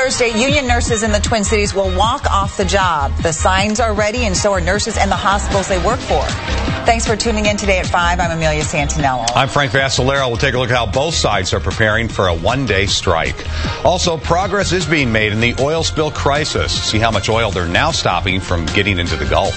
Thursday, union nurses in the Twin Cities will walk off the job. The signs are ready, and so are nurses and the hospitals they work for. Thanks for tuning in today at 5. I'm Amelia Santinello. I'm Frank Vassalero. We'll take a look at how both sides are preparing for a one-day strike. Also, progress is being made in the oil spill crisis. See how much oil they're now stopping from getting into the Gulf.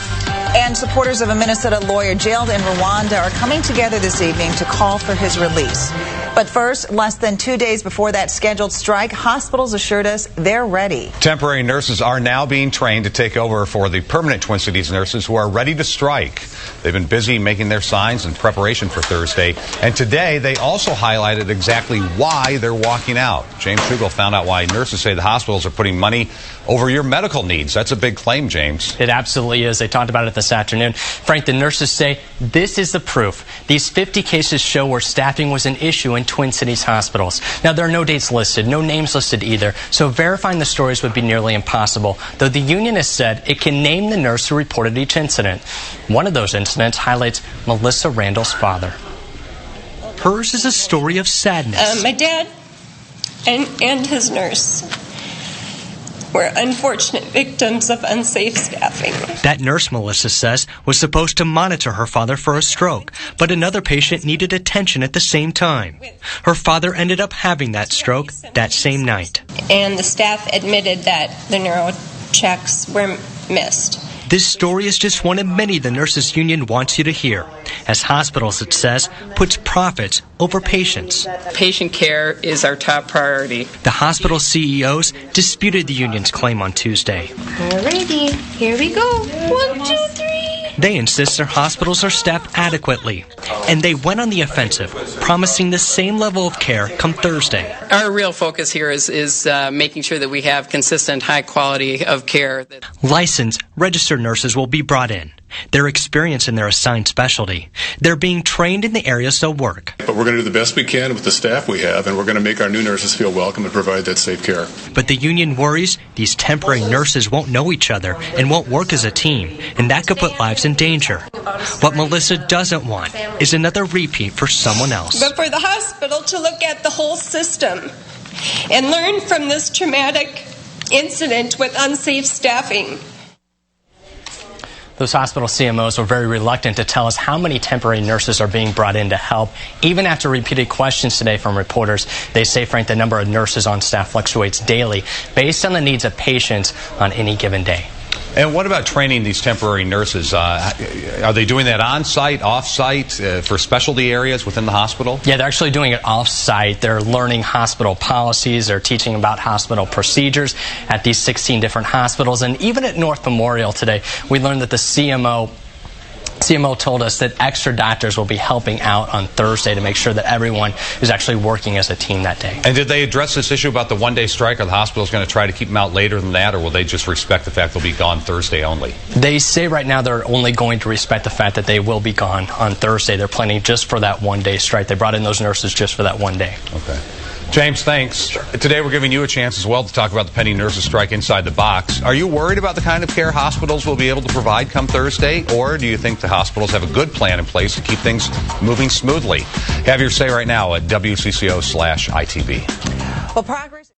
And supporters of a Minnesota lawyer jailed in Rwanda are coming together this evening to call for his release. But first, less than 2 days before that scheduled strike, hospitals assured us they're ready. Temporary nurses are now being trained to take over for the permanent Twin Cities nurses who are ready to strike. They've been busy making their signs in preparation for Thursday. And today, they also highlighted exactly why they're walking out. James Shugel found out why nurses say the hospitals are putting money over your medical needs. That's a big claim, James. It absolutely is. They talked about it this afternoon. Frank, the nurses say this is the proof. These 50 cases show where staffing was an issue in Twin Cities hospitals. Now, there are no dates listed, no names listed either, so verifying the stories would be nearly impossible, though the union has said it can name the nurse who reported each incident. One of those incidents highlights Melissa Randall's father. Hers is a story of sadness. My dad and his nurse were unfortunate victims of unsafe staffing. That nurse, Melissa says, was supposed to monitor her father for a stroke, but another patient needed attention at the same time. Her father ended up having that stroke that same night. And the staff admitted that the neuro checks were missed. This story is just one of many the nurses union wants you to hear, as hospitals, it says, puts profits over patients. Patient care is our top priority. The hospital CEOs disputed the union's claim on Tuesday. Alrighty, here we go. 1, 2, 3. They insist their hospitals are staffed adequately, and they went on the offensive, promising the same level of care come Thursday. Our real focus here is making sure that we have consistent, high quality of care. Licensed, registered nurses will be brought in. They're experienced in their assigned specialty. They're being trained in the areas they'll work. But we're going to do the best we can with the staff we have, and we're going to make our new nurses feel welcome and provide that safe care. But the union worries these temporary nurses won't know each other and won't work as a team, and that could put lives in danger. What Melissa doesn't want is another repeat for someone else. But for the hospital to look at the whole system and learn from this traumatic incident with unsafe staffing. Those hospital CMOs were very reluctant to tell us how many temporary nurses are being brought in to help. Even after repeated questions today from reporters, they say, Frank, the number of nurses on staff fluctuates daily based on the needs of patients on any given day. And what about training these temporary nurses? Are they doing that on-site, off-site, for specialty areas within the hospital? Yeah, they're actually doing it off-site. They're learning hospital policies. They're teaching about hospital procedures at these 16 different hospitals. And even at North Memorial today, we learned that the CMO told us that extra doctors will be helping out on Thursday to make sure that everyone is actually working as a team that day. And did they address this issue about the one-day strike? Are the hospitals going to try to keep them out later than that, or will they just respect the fact they'll be gone Thursday only? They say right now they're only going to respect the fact that they will be gone on Thursday. They're planning just for that one-day strike. They brought in those nurses just for that one day. Okay. James, thanks. Sure. Today we're giving you a chance as well to talk about the pending nurses strike inside the box. Are you worried about the kind of care hospitals will be able to provide come Thursday, or do you think the hospitals have a good plan in place to keep things moving smoothly? Have your say right now at WCCO/ITV. Well, progress